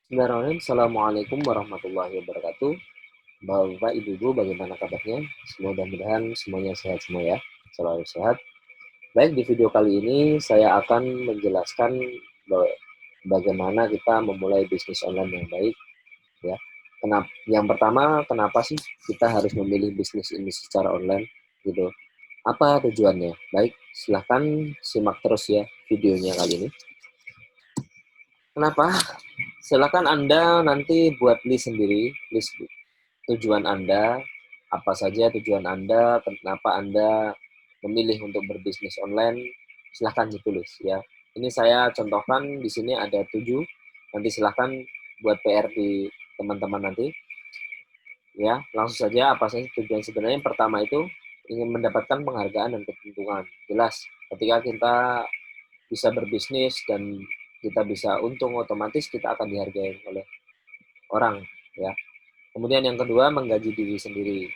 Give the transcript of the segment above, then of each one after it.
Bismillahirrahmanirrahim. Assalamualaikum warahmatullahi wabarakatuh. Bapak, Ibu, bagaimana kabarnya? Mudah-mudahan semuanya sehat semua ya. Selalu sehat. Baik, di video kali ini saya akan menjelaskan bagaimana kita memulai bisnis online yang baik ya. Yang pertama, kenapa sih kita harus memilih bisnis ini secara online gitu? Apa tujuannya? Baik, silahkan simak terus ya videonya kali ini. Kenapa? Silakan Anda nanti buat list sendiri, list tujuan Anda, apa saja tujuan Anda, kenapa Anda memilih untuk berbisnis online, silahkan ditulis ya. Ini saya contohkan di sini ada 7, nanti silahkan buat PR di teman-teman nanti. Ya, langsung saja apa saja tujuan sebenarnya. Yang pertama itu ingin mendapatkan penghargaan dan keuntungan. Jelas, ketika kita bisa berbisnis dan kita bisa untung, otomatis kita akan dihargai oleh orang ya. Kemudian yang kedua, menggaji diri sendiri.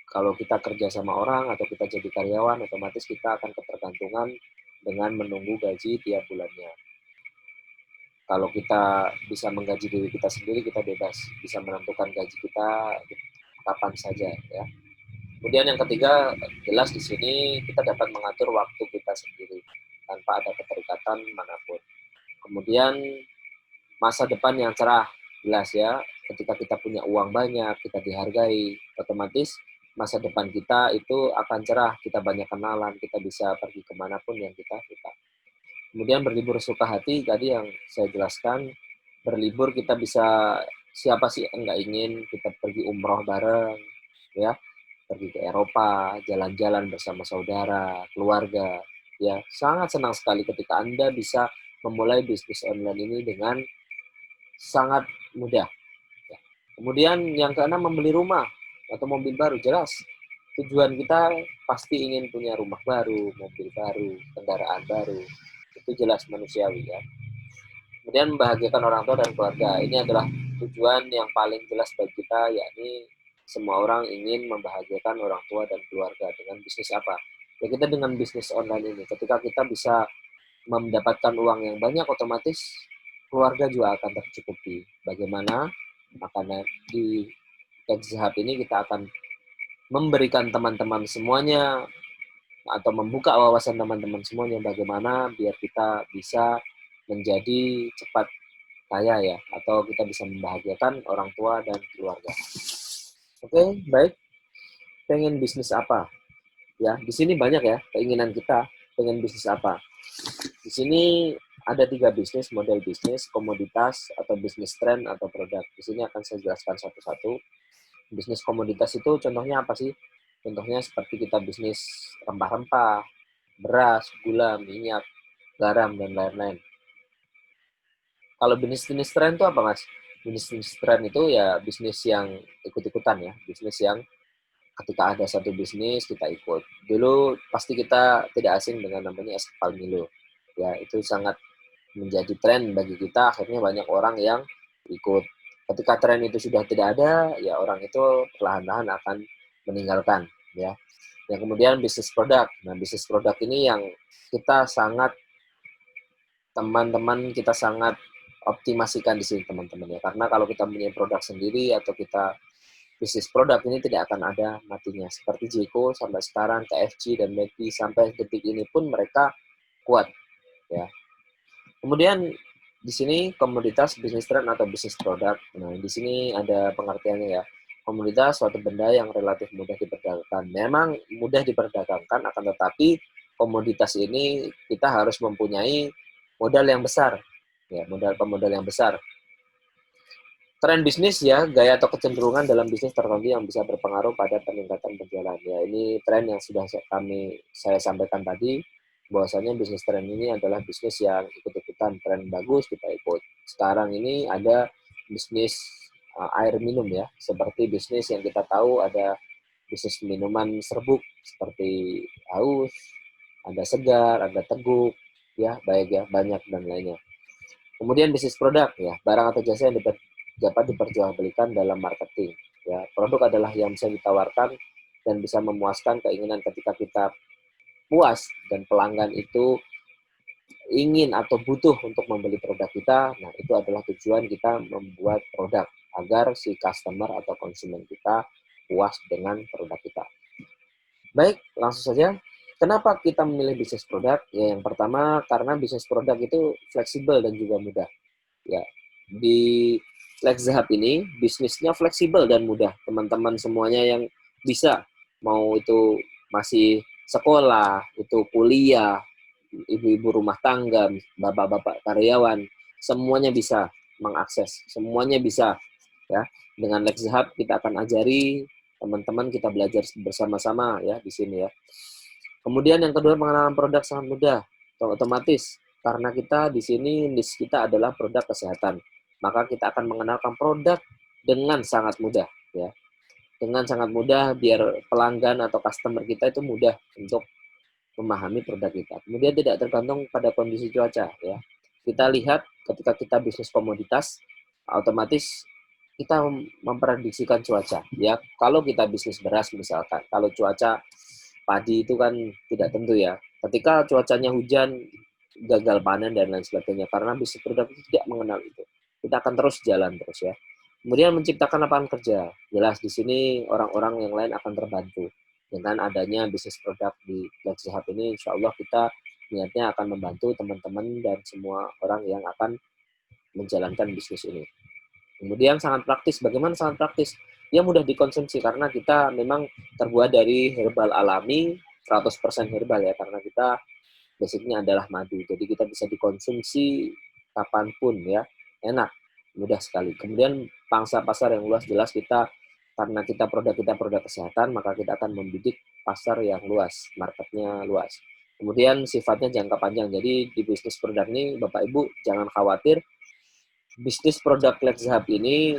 Kalau kita kerja sama orang atau kita jadi karyawan, otomatis kita akan ketergantungan dengan menunggu gaji tiap bulannya. Kalau kita bisa menggaji diri kita sendiri, kita bebas, bisa menentukan gaji kita kapan saja ya. Kemudian yang ketiga, jelas di sini kita dapat mengatur waktu kita sendiri tanpa ada keterikatan manapun. Kemudian masa depan yang cerah, jelas ya, ketika kita punya uang banyak, kita dihargai, otomatis masa depan kita itu akan cerah, kita banyak kenalan, kita bisa pergi kemanapun yang kita suka. Kemudian berlibur suka hati, tadi yang saya jelaskan, berlibur kita bisa, siapa sih yang nggak ingin kita pergi umroh bareng, ya, pergi ke Eropa, jalan-jalan bersama saudara, keluarga, ya, sangat senang sekali ketika Anda bisa memulai bisnis online ini dengan sangat mudah. Ya. Kemudian yang keenam, membeli rumah atau mobil baru. Jelas tujuan kita pasti ingin punya rumah baru, mobil baru, kendaraan baru. Itu jelas manusiawi ya. Kemudian membahagiakan orang tua dan keluarga. Ini adalah tujuan yang paling jelas bagi kita, yakni semua orang ingin membahagiakan orang tua dan keluarga dengan bisnis apa? Ya kita dengan bisnis online ini. Ketika kita bisa mendapatkan uang yang banyak, otomatis keluarga juga akan tercukupi. Bagaimana? Makanya di Hub ini kita akan memberikan teman-teman semuanya atau membuka wawasan teman-teman semuanya bagaimana biar kita bisa menjadi cepat kaya ya, atau kita bisa membahagiakan orang tua dan keluarga. Oke, baik. Pengen bisnis apa? Ya, di sini banyak ya keinginan kita. Pengen bisnis apa? Di sini ada 3 bisnis, model bisnis, komoditas, atau bisnis tren, atau produk. Di sini akan saya jelaskan satu-satu. Bisnis komoditas itu contohnya apa sih? Contohnya seperti kita bisnis rempah-rempah, beras, gula, minyak, garam, dan lain-lain. Kalau bisnis tren itu apa, Mas? Bisnis tren itu ya bisnis yang ikut-ikutan ya, bisnis yang ketika ada satu bisnis kita ikut. Dulu pasti kita tidak asing dengan namanya es kepal Milo. Ya, itu sangat menjadi tren bagi kita, akhirnya banyak orang yang ikut. Ketika tren itu sudah tidak ada, ya orang itu perlahan-lahan akan meninggalkan ya. Yang kemudian bisnis produk. Nah, bisnis produk ini yang kita sangat teman-teman kita sangat optimasikan di sini teman-teman ya. Karena kalau kita punya produk sendiri atau kita bisnis produk ini tidak akan ada matinya. Seperti Jeko sampai sekarang, KFC dan McD sampai detik ini pun mereka kuat ya. Kemudian di sini komoditas, bisnis tren atau bisnis produk. Nah, di sini ada pengertiannya ya. Komoditas suatu benda yang relatif mudah diperdagangkan. Memang mudah diperdagangkan, akan tetapi komoditas ini kita harus mempunyai modal yang besar. Ya, pemodal yang besar. Tren bisnis ya, gaya atau kecenderungan dalam bisnis tertentu yang bisa berpengaruh pada peningkatan penjualan. Ya, ini tren yang sudah saya sampaikan tadi, bahwasanya bisnis tren ini adalah bisnis yang ikut-ikutan, tren bagus kita ikut. Sekarang ini ada bisnis air minum ya, seperti bisnis yang kita tahu ada bisnis minuman serbuk seperti Haus, ada Segar, ada Teguk, ya baik ya, banyak dan lainnya. Kemudian bisnis produk ya, barang atau jasa yang dapat diperjualbelikan dalam marketing. Ya, produk adalah yang bisa ditawarkan dan bisa memuaskan keinginan ketika kita puas dan pelanggan itu ingin atau butuh untuk membeli produk kita, nah itu adalah tujuan kita membuat produk agar si customer atau konsumen kita puas dengan produk kita. Baik, langsung saja. Kenapa kita memilih bisnis produk? Ya, yang pertama karena bisnis produk itu fleksibel dan juga mudah. Ya, di Lexahub ini bisnisnya fleksibel dan mudah. Teman-teman semuanya yang bisa, mau itu masih sekolah, itu kuliah, ibu-ibu rumah tangga, bapak-bapak karyawan, semuanya bisa mengakses, semuanya bisa. Ya, dengan Lexahub kita akan ajari teman-teman, kita belajar bersama-sama ya di sini ya. Kemudian yang kedua, pengenalan produk sangat mudah, otomatis karena kita di sini niche kita adalah produk kesehatan, maka kita akan mengenalkan produk dengan sangat mudah ya. Dengan sangat mudah biar pelanggan atau customer kita itu mudah untuk memahami produk kita. Kemudian tidak tergantung pada kondisi cuaca ya. Kita lihat ketika kita bisnis komoditas, otomatis kita memprediksikan cuaca ya. Kalau kita bisnis beras misalkan, kalau cuaca padi itu kan tidak tentu ya. Ketika cuacanya hujan, gagal panen dan lain sebagainya. Karena bisnis produk itu tidak mengenal itu. Kita akan terus jalan terus ya. Kemudian menciptakan lapangan kerja. Jelas di sini orang-orang yang lain akan terbantu. Dengan adanya bisnis produk di Lexahub ini, insya Allah kita niatnya akan membantu teman-teman dan semua orang yang akan menjalankan bisnis ini. Kemudian sangat praktis. Bagaimana sangat praktis? Ya mudah dikonsumsi karena kita memang terbuat dari herbal alami, 100% herbal ya, karena kita basicnya adalah madu. Jadi kita bisa dikonsumsi kapanpun ya, enak, mudah sekali. Kemudian pangsa pasar yang luas, jelas kita karena kita produk kesehatan, maka kita akan membidik pasar yang luas, marketnya luas. Kemudian sifatnya jangka panjang. Jadi di bisnis produk ini Bapak Ibu jangan khawatir, bisnis produk Lexahub ini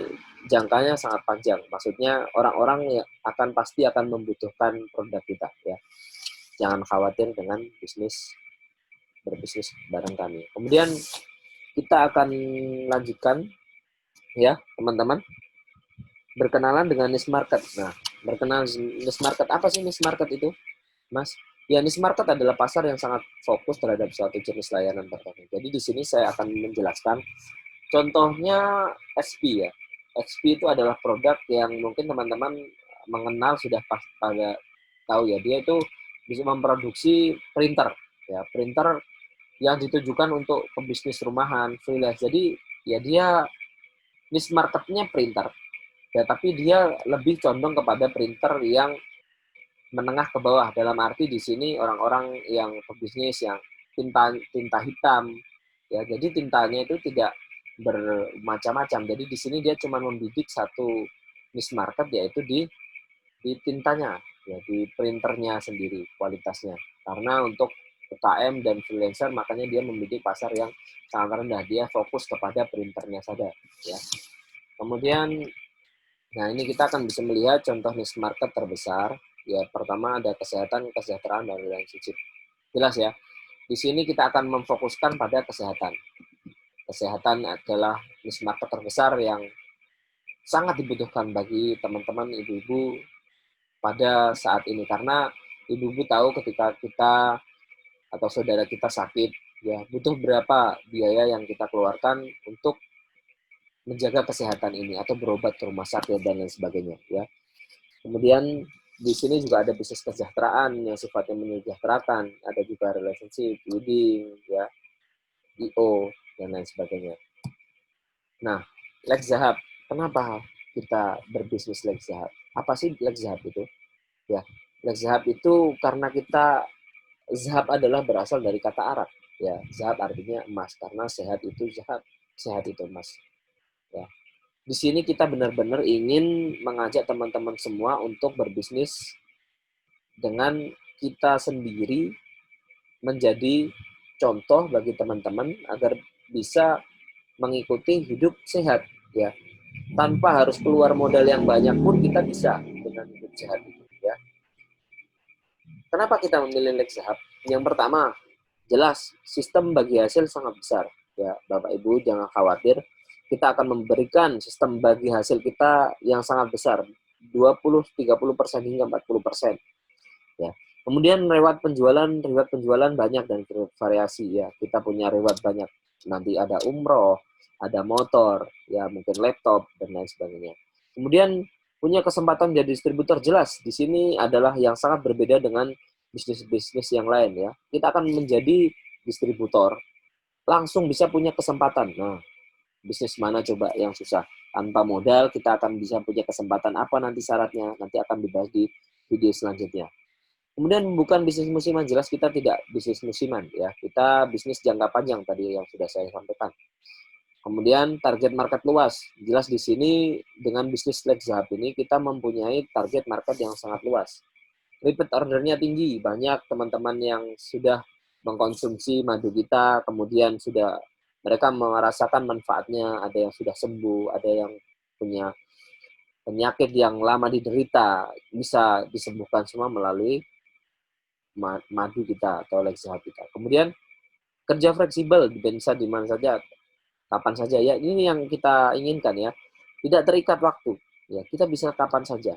jangkanya sangat panjang. Maksudnya orang-orang pasti akan membutuhkan produk kita ya. Jangan khawatir dengan berbisnis bareng kami. Kemudian kita akan lanjutkan ya, teman-teman. Berkenalan dengan niche market. Nah, berkenalan niche market, apa sih niche market itu, Mas? Ya, niche market adalah pasar yang sangat fokus terhadap suatu jenis layanan tertentu. Jadi di sini saya akan menjelaskan. Contohnya XP ya. XP itu adalah produk yang mungkin teman-teman mengenal sudah pada tahu ya. Dia itu bisa memproduksi printer ya, printer yang ditujukan untuk pebisnis rumahan, freelance. Jadi ya dia niche marketnya printer. Ya, tapi dia lebih condong kepada printer yang menengah ke bawah. Dalam arti di sini orang-orang yang pebisnis yang tinta hitam ya. Jadi tintanya itu tidak bermacam-macam. Jadi di sini dia cuma membidik satu niche market, yaitu di tintanya, ya di printernya sendiri kualitasnya. Karena untuk UKM dan freelancer makanya dia membidik pasar yang sangat rendah. Dia fokus kepada printernya saja, ya. Kemudian, nah ini kita akan bisa melihat contoh niche market terbesar. Ya pertama ada kesehatan, kesejahteraan, dan relationship. Jelas ya. Di sini kita akan memfokuskan pada kesehatan. Kesehatan adalah niche market terbesar yang sangat dibutuhkan bagi teman-teman ibu-ibu pada saat ini, karena ibu-ibu tahu ketika kita atau saudara kita sakit ya butuh berapa biaya yang kita keluarkan untuk menjaga kesehatan ini atau berobat ke rumah sakit dan lain sebagainya ya. Kemudian di sini juga ada bisnis kesejahteraan yang sifatnya menyejahterakan, ada juga relationship, leading ya, IO dan lain sebagainya. Nah, Lexahub, kenapa kita berbisnis Lexahub? Apa sih Lexahub itu? Ya, Lexahub itu karena kita, zahab adalah berasal dari kata Arab. Ya, zahab artinya emas, karena sehat itu zahab, sehat itu emas. Ya. Di sini kita benar-benar ingin mengajak teman-teman semua untuk berbisnis dengan kita sendiri, menjadi contoh bagi teman-teman agar bisa mengikuti hidup sehat ya. Tanpa harus keluar modal yang banyak pun kita bisa dengan hidup sehat itu ya. Kenapa kita memilih Lexahub? Yang pertama, jelas sistem bagi hasil sangat besar ya. Bapak Ibu jangan khawatir, kita akan memberikan sistem bagi hasil kita yang sangat besar, 20-30% hingga 40% ya. Kemudian reward penjualan banyak dan variasi ya. Kita punya reward banyak. Nanti ada umroh, ada motor, ya mungkin laptop dan lain sebagainya. Kemudian punya kesempatan jadi distributor jelas. Di sini adalah yang sangat berbeda dengan bisnis-bisnis yang lain ya. Kita akan menjadi distributor, langsung bisa punya kesempatan. Nah, bisnis mana coba yang susah? Tanpa modal kita akan bisa punya kesempatan apa nanti syaratnya? Nanti akan dibahas di video selanjutnya. Kemudian bukan bisnis musiman, jelas kita tidak bisnis musiman ya. Kita bisnis jangka panjang tadi yang sudah saya sampaikan. Kemudian target market luas. Jelas di sini dengan bisnis Lex Zahab ini kita mempunyai target market yang sangat luas. Repeat ordernya tinggi, banyak teman-teman yang sudah mengkonsumsi madu kita, kemudian sudah mereka merasakan manfaatnya, ada yang sudah sembuh, ada yang punya penyakit yang lama diderita, bisa disembuhkan semua melalui madu kita atau Lex Zahab kita. Kemudian kerja fleksibel, bisa di mana saja, kapan saja ya. Ini yang kita inginkan ya. Tidak terikat waktu. Ya, kita bisa kapan saja.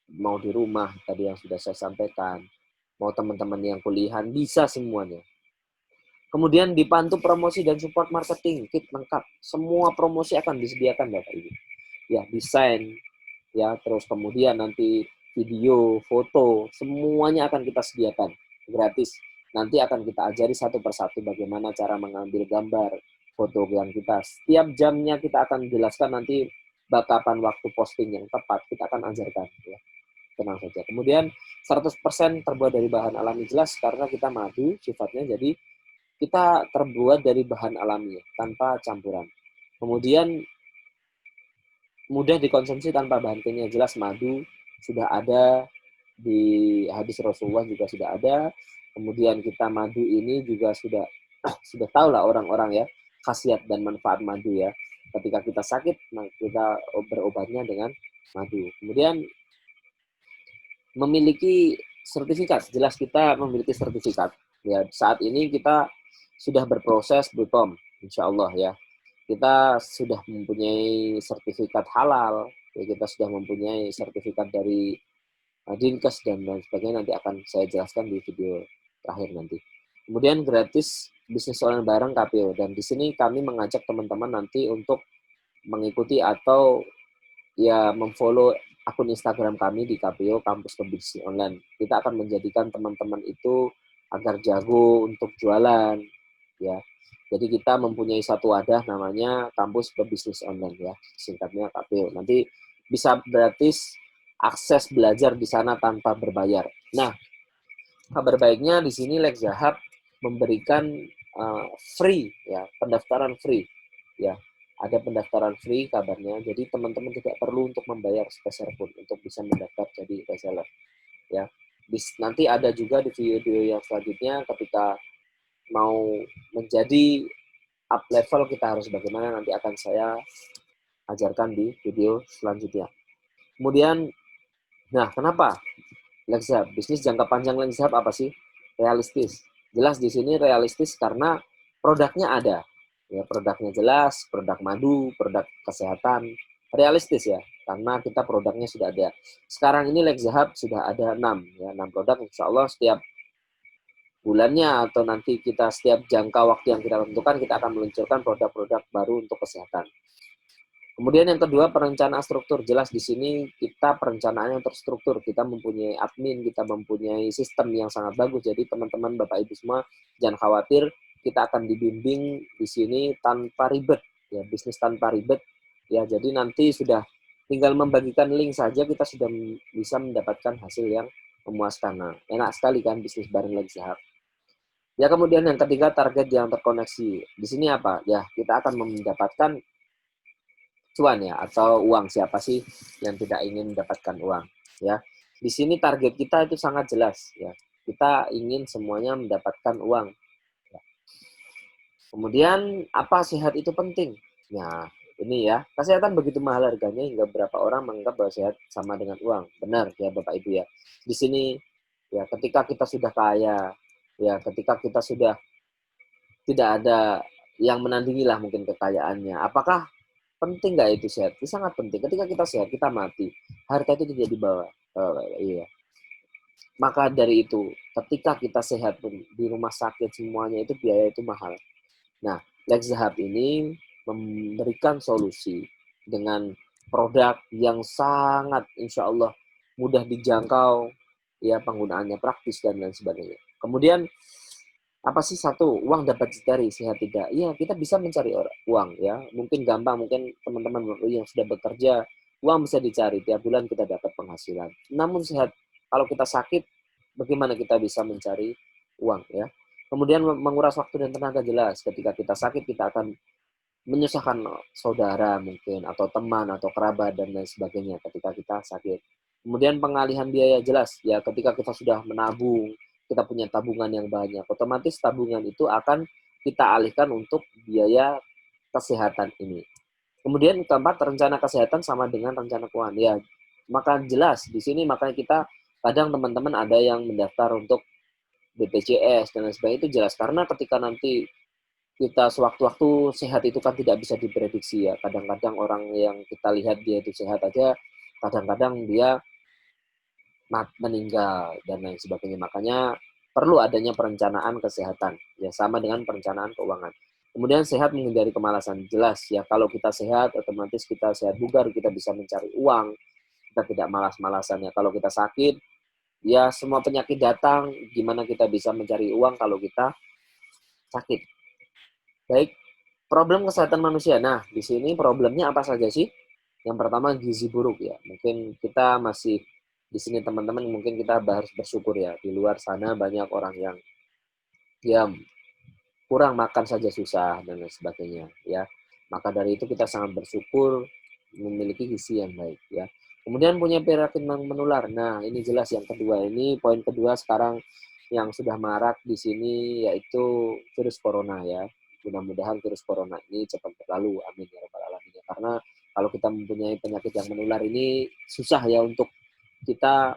Mau di rumah tadi yang sudah saya sampaikan, mau teman-teman yang kuliahan, bisa semuanya. Kemudian dibantu promosi dan support marketing, kit lengkap. Semua promosi akan disediakan Bapak Ibu. Ya, desain, ya terus kemudian nanti video, foto, semuanya akan kita sediakan gratis. Nanti akan kita ajari satu persatu bagaimana cara mengambil gambar foto yang kita. Setiap jamnya kita akan jelaskan nanti kapan waktu posting yang tepat, kita akan ajarkan ya. Tenang saja. Kemudian 100% terbuat dari bahan alami, jelas karena kita madu sifatnya, jadi kita terbuat dari bahan alami tanpa campuran. Kemudian mudah dikonsumsi tanpa bahan kimia, jelas madu sudah ada di hadis Rasulullah juga sudah ada. Kemudian kita madu ini juga sudah tahu lah orang-orang ya khasiat dan manfaat madu ya. Ketika kita sakit, kita berobatnya dengan madu. Kemudian memiliki sertifikat, jelas kita memiliki sertifikat. Ya, saat ini kita sudah berproses BPOM, insya Allah ya. Kita sudah mempunyai sertifikat halal, ya, kita sudah mempunyai sertifikat dari Dinkes dan lain sebagainya, nanti akan saya jelaskan di video terakhir nanti. Kemudian gratis bisnis online bareng KPO, dan di sini kami mengajak teman-teman nanti untuk mengikuti atau ya memfollow akun Instagram kami di KPO Kampus Pebisnis Online. Kita akan menjadikan teman-teman itu agar jago untuk jualan ya. Jadi kita mempunyai satu wadah namanya Kampus Pebisnis Online ya, singkatnya KPO. Nanti bisa gratis akses belajar di sana tanpa berbayar. Nah, kabar baiknya di sini Lex Zahab memberikan free ya, pendaftaran free ya. Ada pendaftaran free kabarnya. Jadi teman-teman tidak perlu untuk membayar sepeser pun untuk bisa mendaftar jadi reseller ya. Nanti ada juga di video yang selanjutnya ketika mau menjadi up level kita harus bagaimana, nanti akan saya ajarkan di video selanjutnya. Kemudian, nah kenapa Lex Zahab? Bisnis jangka panjang Lex Zahab apa sih? Realistis. Jelas di sini realistis karena produknya ada. Ya, produknya jelas, produk madu, produk kesehatan, realistis ya. Karena kita produknya sudah ada. Sekarang ini Lex Zahab sudah ada 6 ya, 6 produk. Insya Allah setiap bulannya atau nanti kita setiap jangka waktu yang kita tentukan, kita akan meluncurkan produk-produk baru untuk kesehatan. Kemudian yang kedua, perencanaan struktur. Jelas di sini kita perencanaannya terstruktur. Kita mempunyai admin, kita mempunyai sistem yang sangat bagus. Jadi teman-teman, Bapak Ibu semua, jangan khawatir. Kita akan dibimbing di sini tanpa ribet. Ya, bisnis tanpa ribet. Ya, jadi nanti sudah tinggal membagikan link saja, kita sudah bisa mendapatkan hasil yang memuaskan. Nah, enak sekali kan bisnis bareng Lex Zahab. Ya, kemudian yang ketiga, target yang terkoneksi. Di sini apa? Ya, kita akan mendapatkan cuan ya, atau uang. Siapa sih yang tidak ingin mendapatkan uang ya. Di sini target kita itu sangat jelas ya, kita ingin semuanya mendapatkan uang ya. Kemudian apa, sehat itu penting. Nah ini ya, kesehatan begitu mahal harganya hingga beberapa orang menganggap bahwa sehat sama dengan uang. Benar ya Bapak Ibu ya. Di sini ya, ketika kita sudah kaya ya, ketika kita sudah tidak ada yang menandingi lah mungkin kekayaannya, apakah penting nggak itu sehat? Itu sangat penting. Ketika kita sehat, kita mati. Harta itu tidak dibawa. Iya. Maka dari itu, ketika kita sehat pun di rumah sakit semuanya itu biaya itu mahal. Nah, Lex Zahab ini memberikan solusi dengan produk yang sangat insya Allah mudah dijangkau, ya penggunaannya praktis dan lain sebagainya. Kemudian apa sih satu uang dapat dicari sehat tidak? Iya kita bisa mencari uang ya mungkin gampang mungkin teman-teman yang sudah bekerja uang bisa dicari tiap bulan kita dapat penghasilan. Namun sehat kalau kita sakit bagaimana kita bisa mencari uang ya? Kemudian menguras waktu dan tenaga jelas ketika kita sakit kita akan menyusahkan saudara mungkin atau teman atau kerabat dan lain sebagainya ketika kita sakit. Kemudian pengalihan biaya jelas ya ketika kita sudah menabung, kita punya tabungan yang banyak, otomatis tabungan itu akan kita alihkan untuk biaya kesehatan ini. Kemudian keempat, rencana kesehatan sama dengan rencana keuangan. Ya, maka jelas di sini makanya kita kadang teman-teman ada yang mendaftar untuk BPJS dan lain sebagainya itu jelas karena ketika nanti kita sewaktu-waktu sehat itu kan tidak bisa diprediksi ya. Kadang-kadang orang yang kita lihat dia itu sehat aja, kadang-kadang dia meninggal dan lain sebagainya. Makanya perlu adanya perencanaan kesehatan, ya sama dengan perencanaan keuangan. Kemudian sehat menghindari kemalasan. Jelas ya, kalau kita sehat, otomatis kita sehat bugar, kita bisa mencari uang, kita tidak malas-malasan ya. Kalau kita sakit, ya semua penyakit datang, gimana kita bisa mencari uang kalau kita sakit. Baik, problem kesehatan manusia. Nah, di sini problemnya apa saja sih? Yang pertama gizi buruk ya. Mungkin kita masih di sini teman-teman mungkin kita harus bersyukur ya. Di luar sana banyak orang yang ya kurang makan saja susah dan lain sebagainya ya. Maka dari itu kita sangat bersyukur memiliki gizi yang baik ya. Kemudian punya penyakit menular. Nah, ini jelas yang kedua ini poin kedua sekarang yang sudah marak di sini yaitu virus corona ya. Mudah-mudahan virus corona ini cepat berlalu. Amin ya rabbal alamin. Karena kalau kita mempunyai penyakit yang menular ini susah ya untuk kita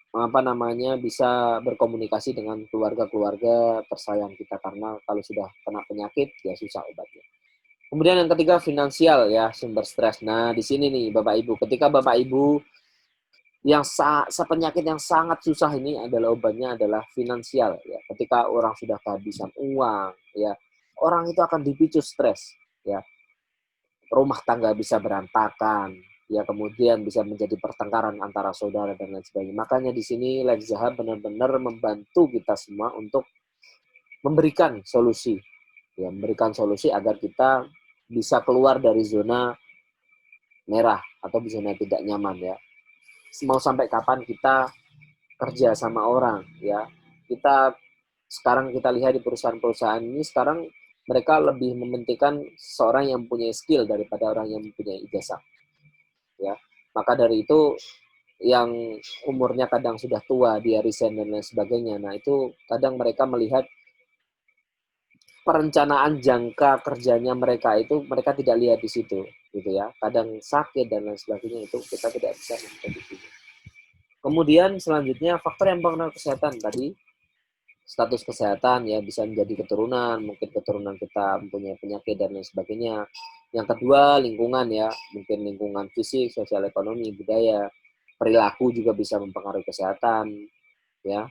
apa namanya bisa berkomunikasi dengan keluarga-keluarga tersayang kita karena kalau sudah kena penyakit ya susah obatnya. Kemudian yang ketiga finansial ya sumber stres. Nah di sini nih Bapak Ibu, ketika Bapak Ibu yang sepenyakit yang sangat susah ini adalah obatnya adalah finansial ya. Ketika orang sudah kehabisan uang ya orang itu akan dipicu stres ya rumah tangga bisa berantakan, ya kemudian bisa menjadi pertengkaran antara saudara dan lain sebagainya. Makanya di sini Lex Zahab benar-benar membantu kita semua untuk memberikan solusi, ya memberikan solusi agar kita bisa keluar dari zona merah atau zona tidak nyaman ya. Mau sampai kapan kita kerja sama orang ya. Kita sekarang kita lihat di perusahaan-perusahaan ini sekarang mereka lebih mementingkan seorang yang punya skill daripada orang yang mempunyai ijazah ya. Maka dari itu yang umurnya kadang sudah tua, dia resign dan lain sebagainya. Nah, itu kadang mereka melihat perencanaan jangka kerjanya mereka itu mereka tidak lihat di situ gitu ya. Kadang sakit dan lain sebagainya itu kita tidak bisa memprediksi. Kemudian selanjutnya faktor yang mempengaruhi kesehatan tadi status kesehatan ya bisa menjadi keturunan, mungkin keturunan kita mempunyai penyakit dan lain sebagainya. Yang kedua lingkungan ya, mungkin lingkungan fisik, sosial ekonomi, budaya, perilaku juga bisa mempengaruhi kesehatan ya.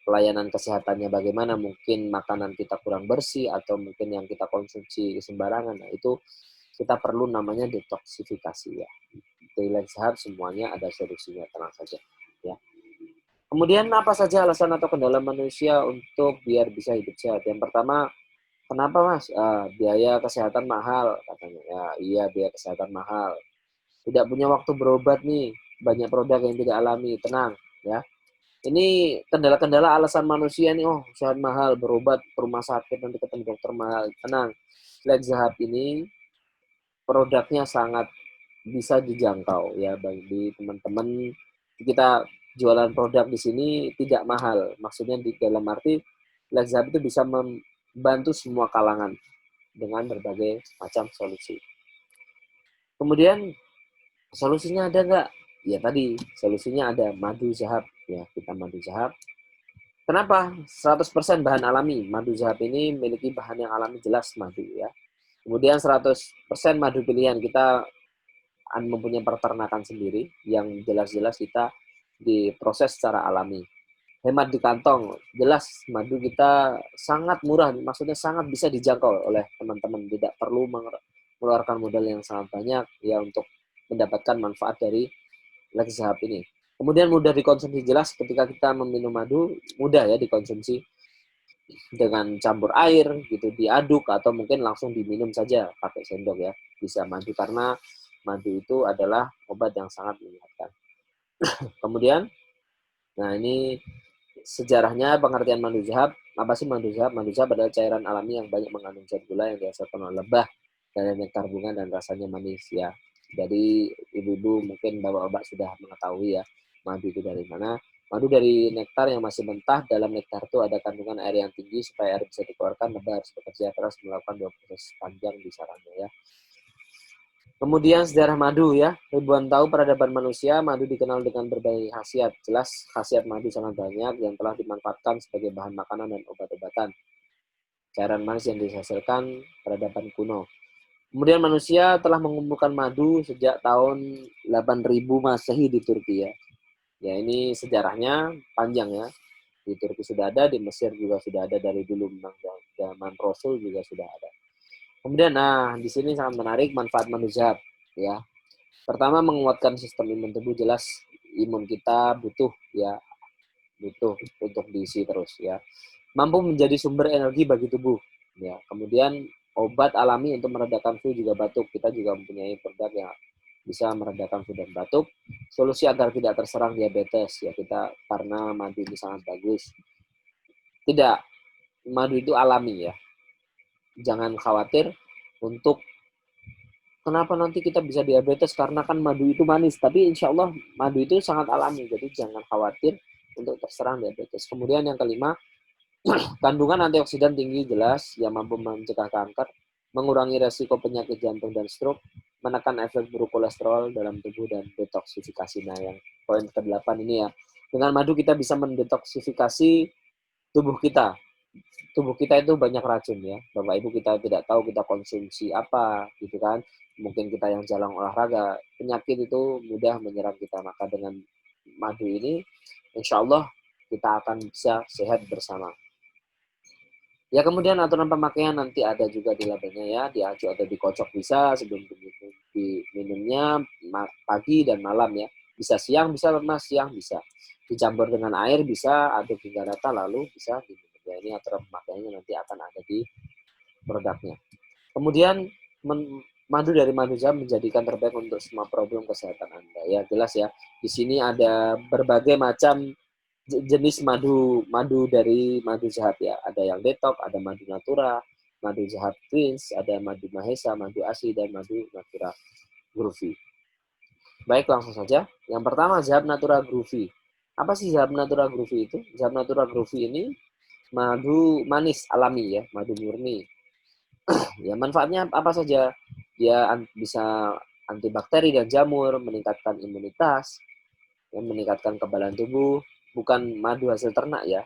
Pelayanan kesehatannya bagaimana, mungkin makanan kita kurang bersih atau mungkin yang kita konsumsi sembarangan. Nah, itu kita perlu namanya detoksifikasi ya. Daily sehat semuanya ada solusinya, tenang saja ya. Kemudian apa saja alasan atau kendala manusia untuk biar bisa hidup sehat? Yang pertama, kenapa Mas? Biaya kesehatan mahal katanya. Ya, iya biaya kesehatan mahal. Tidak punya waktu berobat nih, banyak produk yang tidak alami. Tenang, ya. Ini kendala-kendala alasan manusia nih, oh sehat mahal, berobat ke rumah sakit nanti ketemu dokter mahal. Tenang, Lex Zahab ini produknya sangat bisa dijangkau ya bagi teman-teman kita jualan produk di sini tidak mahal. Maksudnya di dalam arti Lazada itu bisa membantu semua kalangan dengan berbagai macam solusi. Kemudian solusinya ada nggak? Ya tadi solusinya ada madu zahab ya kita madu zahab. Kenapa? 100% bahan alami. Madu zahab ini memiliki bahan yang alami jelas madu ya. Kemudian 100% madu pilihan kita mempunyai peternakan sendiri yang jelas-jelas kita diproses secara alami. hemat di kantong. Jelas madu kita sangat murah, maksudnya sangat bisa dijangkau oleh teman-teman. Tidak perlu mengeluarkan modal yang sangat banyak ya untuk mendapatkan manfaat dari Lex Zahab ini. Kemudian mudah dikonsumsi, jelas ketika kita meminum madu mudah ya dikonsumsi dengan campur air gitu, diaduk atau mungkin langsung diminum saja pakai sendok ya, bisa madu karena madu itu adalah obat yang sangat menyehatkan. Kemudian, nah ini sejarahnya pengertian madu zahab. Apa sih madu zahab? Madu zahab adalah cairan alami yang banyak mengandung zat gula yang dihasilkan oleh lebah dan nektar bunga dan rasanya manis ya. Jadi ibu-ibu mungkin bapak-bapak sudah mengetahui ya madu itu dari mana. Madu dari nektar yang masih mentah. Dalam nektar itu ada kandungan air yang tinggi. Supaya air bisa dikeluarkan, lebah harus bekerja keras melakukan dua proses panjang di sarangnya ya. Kemudian sejarah madu ya, ribuan tahun peradaban manusia, madu dikenal dengan berbagai khasiat. Jelas khasiat madu sangat banyak yang telah dimanfaatkan sebagai bahan makanan dan obat-obatan. Cairan manis yang dihasilkan peradaban kuno. Kemudian manusia telah mengumpulkan madu sejak tahun 8000 Masehi di Turki ya. Ya ini sejarahnya panjang ya. Di Turki sudah ada, di Mesir juga sudah ada dari dulu, memang zaman Rasul juga sudah ada. Kemudian nah di sini sangat menarik manfaat madu zahab ya. Pertama, menguatkan sistem imun tubuh. Jelas imun kita butuh ya, butuh untuk diisi terus ya. Mampu menjadi sumber energi bagi tubuh ya. Kemudian obat alami untuk meredakan flu juga batuk. Kita juga mempunyai produk yang bisa meredakan flu dan batuk. Solusi agar tidak terserang diabetes ya, kita karena madu ini sangat bagus. Tidak, madu itu alami ya. Jangan khawatir untuk kenapa nanti kita bisa diabetes karena kan madu itu manis. Tapi insya Allah madu itu sangat alami. Jadi jangan khawatir untuk terserang diabetes. Kemudian yang kelima, kandungan antioksidan tinggi jelas yang mampu mencegah kanker, mengurangi resiko penyakit jantung dan stroke, menekan efek buruk kolesterol dalam tubuh dan detoksifikasi. Nah yang poin ke-8 ini ya. Dengan madu kita bisa mendetoksifikasi tubuh kita. Tubuh kita itu banyak racun ya. Bapak Ibu kita tidak tahu kita konsumsi apa gitu kan. Mungkin kita yang jarang olahraga, penyakit itu mudah menyerang kita. Maka dengan madu ini, insya Allah kita akan bisa sehat bersama. Ya kemudian aturan pemakaian nanti ada juga di labelnya ya, diaduk atau dikocok bisa sebelum diminumnya pagi dan malam ya. Bisa siang, bisa lemas siang, bisa. Dicampur dengan air bisa, aduk hingga rata lalu bisa diminum. Ya ini aturan pemakaiannya nanti akan ada di produknya. Kemudian madu dari madu zahab menjadikan terbaik untuk semua problem kesehatan Anda. Ya jelas ya. Di sini ada berbagai macam jenis madu dari madu zahab ya. Ada yang detox, ada madu natura, madu zahab twins, ada madu mahesa, madu asli dan madu natura groovy. Baik, langsung saja. Yang pertama zahab natura groovy. Apa sih zahab natura groovy itu? Zahab natura groovy ini madu manis alami ya, madu murni. Ya manfaatnya apa saja? Dia bisa antibakteri dan jamur, meningkatkan imunitas, meningkatkan kekebalan tubuh, bukan madu hasil ternak ya.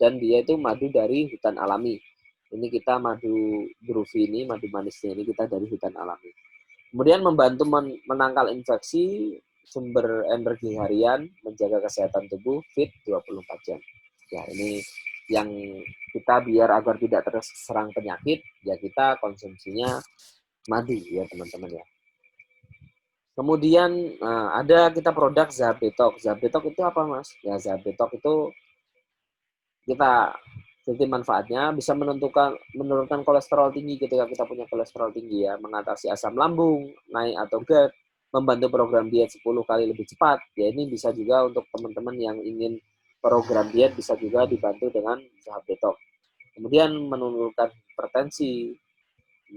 Dan dia itu madu dari hutan alami. Ini kita madu groovy ini, madu manisnya ini kita dari hutan alami. Kemudian membantu menangkal infeksi, sumber energi harian, menjaga kesehatan tubuh, fit 24 jam. Ya, ini yang kita biar agar tidak terserang penyakit, ya kita konsumsinya madu ya teman-teman ya. Kemudian ada kita produk Zahab Detox. Zahab Detox itu apa mas? Ya Zahab Detox itu kita jadi manfaatnya bisa menurunkan kolesterol tinggi ketika kita punya kolesterol tinggi ya, mengatasi asam lambung, naik atau GERD, membantu program diet 10 kali lebih cepat. Ya ini bisa juga untuk teman-teman yang ingin program diet bisa juga dibantu dengan Zahab Detox. Kemudian menurunkan hipertensi,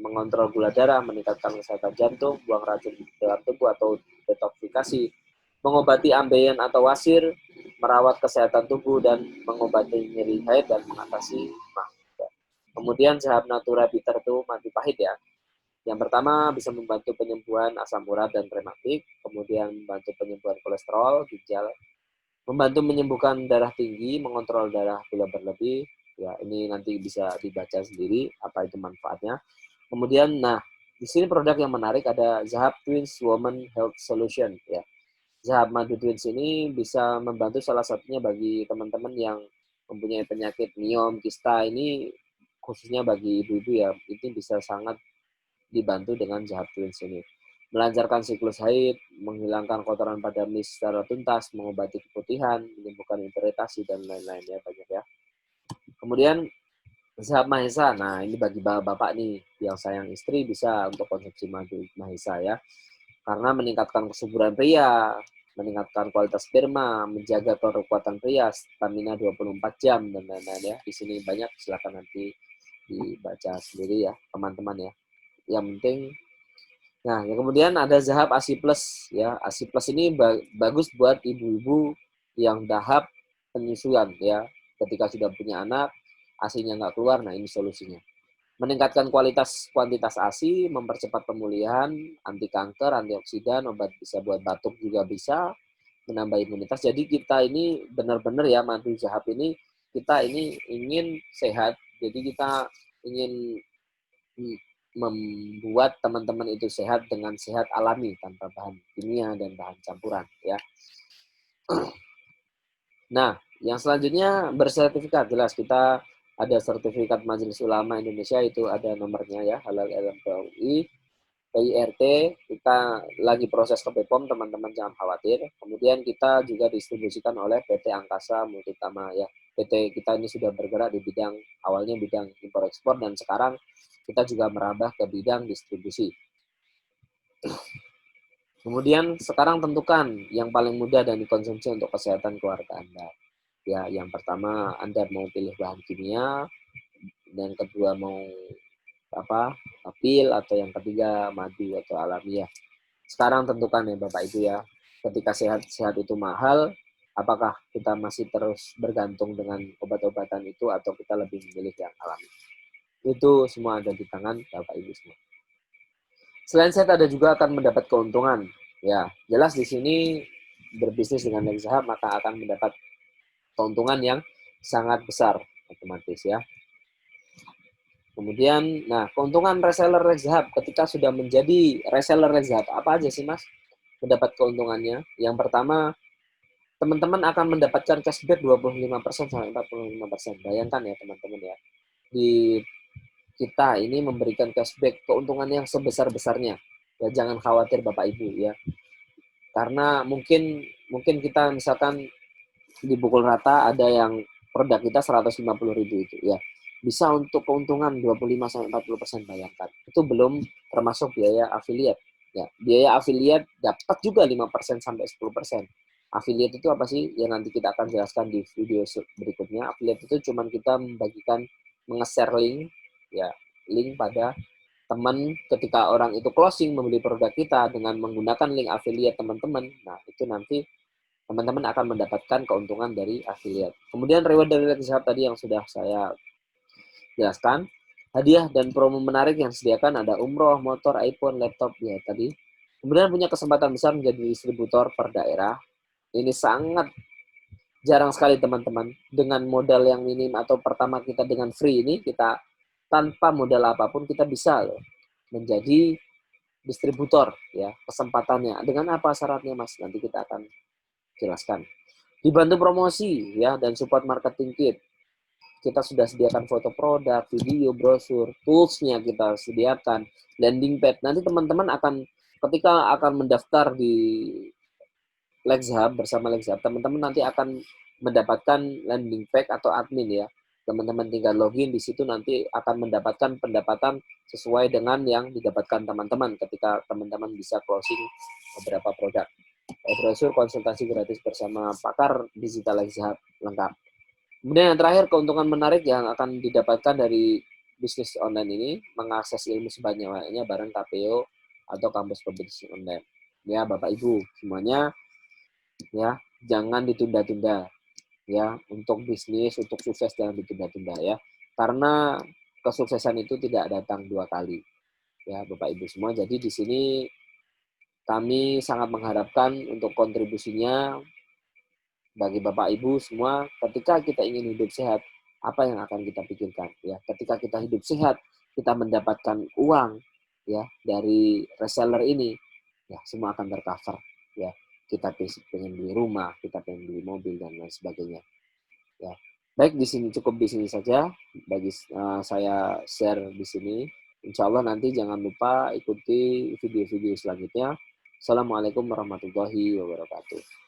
mengontrol gula darah, meningkatkan kesehatan jantung, buang racun dalam tubuh atau detoksifikasi, mengobati ambeien atau wasir, merawat kesehatan tubuh dan mengobati nyeri haid dan mengatasi mah. Kemudian zahab natura bitter itu madu pahit ya. Yang pertama bisa membantu penyembuhan asam urat dan rematik, kemudian membantu penyembuhan kolesterol, ginjal, membantu menyembuhkan darah tinggi, mengontrol darah gula berlebih. Ya, ini nanti bisa dibaca sendiri apa itu manfaatnya. Kemudian, nah, di sini produk yang menarik ada Zahab Twins Woman Health Solution ya. Zahab Madu Twins ini bisa membantu salah satunya bagi teman-teman yang mempunyai penyakit miom, kista ini khususnya bagi ibu-ibu ya, ini bisa sangat dibantu dengan Zahab Twins ini. Melancarkan siklus haid, menghilangkan kotoran pada mis secara tuntas, mengobati keputihan, menyembuhkan iritasi dan lain-lain ya banyak ya. Kemudian Zahab Mahesa, nah ini bagi bapak nih yang sayang istri bisa untuk konsumsi madu Mahesa ya. Karena meningkatkan kesuburan pria, meningkatkan kualitas sperma, menjaga kekuatan pria, stamina 24 jam dan lain-lain ya. Di sini banyak, silakan nanti dibaca sendiri ya, teman-teman ya. Yang penting nah, yang kemudian ada Zahab ASI Plus ya. ASI Plus ini bagus buat ibu-ibu yang dahab penyusuan ya. Ketika sudah punya anak, ASINya nggak keluar, nah ini solusinya. Meningkatkan kuantitas ASI, mempercepat pemulihan, anti kanker, antioksidan, obat bisa buat batuk juga bisa, menambah imunitas. Jadi kita ini benar-benar ya madu Zahab ini kita ini ingin sehat. Jadi kita ingin membuat teman-teman itu sehat dengan sehat alami tanpa bahan kimia dan bahan campuran ya. Nah, yang selanjutnya bersertifikat jelas kita ada sertifikat Majelis Ulama Indonesia itu ada nomornya ya halal LMPUI PIRT kita lagi proses ke BPOM teman-teman jangan khawatir. Kemudian kita juga distribusikan oleh PT Angkasa Multitama ya. PT kita ini sudah bergerak di bidang awalnya bidang impor ekspor dan sekarang kita juga merambah ke bidang distribusi. Kemudian sekarang tentukan yang paling mudah dan dikonsumsi untuk kesehatan keluarga Anda. Ya, yang pertama Anda mau pilih bahan kimia, dan kedua mau apa? Pil atau yang ketiga madu atau alamiah. Sekarang tentukan ya Bapak Ibu ya. Ketika sehat-sehat itu mahal, apakah kita masih terus bergantung dengan obat-obatan itu atau kita lebih memilih yang alami? Itu semua ada di tangan Bapak Ibu semua. Selain sehat ada juga akan mendapat keuntungan. Ya, jelas di sini berbisnis dengan Lex Zahab maka akan mendapat keuntungan yang sangat besar otomatis ya. Kemudian, nah keuntungan reseller Lex Zahab ketika sudah menjadi reseller Lex Zahab apa aja sih Mas? Mendapat keuntungannya. Yang pertama, teman-teman akan mendapatkan cashback 25% sampai 45%. Bayangkan ya teman-teman ya. Di kita ini memberikan cashback keuntungan yang sebesar-besarnya. Ya jangan khawatir Bapak Ibu ya. Karena mungkin kita misalkan dipukul rata ada yang produk kita 150.000 itu ya. Bisa untuk keuntungan 25 sampai 40% bayangkan. Itu belum termasuk biaya affiliate. Ya, biaya affiliate dapat juga 5% sampai 10%. Affiliate itu apa sih? Ya nanti kita akan jelaskan di video berikutnya. Affiliate itu cuma kita membagikan menge-share link ya, link pada teman ketika orang itu closing membeli produk kita dengan menggunakan link affiliate teman-teman. Nah, itu nanti teman-teman akan mendapatkan keuntungan dari affiliate. Kemudian reward dari Lex Zahab tadi yang sudah saya jelaskan. Hadiah dan promo menarik yang disediakan ada umroh, motor, iPhone, laptop ya tadi. Kemudian punya kesempatan besar menjadi distributor per daerah. Ini sangat jarang sekali teman-teman. Dengan modal yang minim atau pertama kita dengan free ini kita tanpa modal apapun kita bisa loh menjadi distributor ya kesempatannya. Dengan apa syaratnya Mas? Nanti kita akan jelaskan. Dibantu promosi ya dan support marketing kit. Kita sudah sediakan foto produk, video, brosur, toolsnya kita sediakan, landing pad. Nanti teman-teman akan ketika akan mendaftar di Lex Hub bersama Lex Hub, teman-teman nanti akan mendapatkan landing pad atau admin ya. Teman-teman tinggal login di situ nanti akan mendapatkan pendapatan sesuai dengan yang didapatkan teman-teman ketika teman-teman bisa closing beberapa produk. Brosur konsultasi gratis bersama pakar digital Lex Hub lengkap. Kemudian yang terakhir keuntungan menarik yang akan didapatkan dari bisnis online ini mengakses ilmu sebanyak-banyaknya bareng KPO atau kampus pebisnis online. Ya Bapak Ibu semuanya ya jangan ditunda-tunda ya untuk bisnis untuk sukses jangan ditunda-tunda ya karena kesuksesan itu tidak datang dua kali ya Bapak Ibu semua. Jadi di sini kami sangat mengharapkan untuk kontribusinya bagi Bapak Ibu semua, ketika kita ingin hidup sehat, apa yang akan kita pikirkan? Ya, ketika kita hidup sehat, kita mendapatkan uang ya dari reseller ini, ya semua akan tercover. Ya, kita pengen beli rumah, kita pengen beli mobil dan lain sebagainya. Ya, baik di sini cukup di sini saja. Bagi saya share di sini. Insya Allah nanti jangan lupa ikuti video-video selanjutnya. Assalamualaikum warahmatullahi wabarakatuh.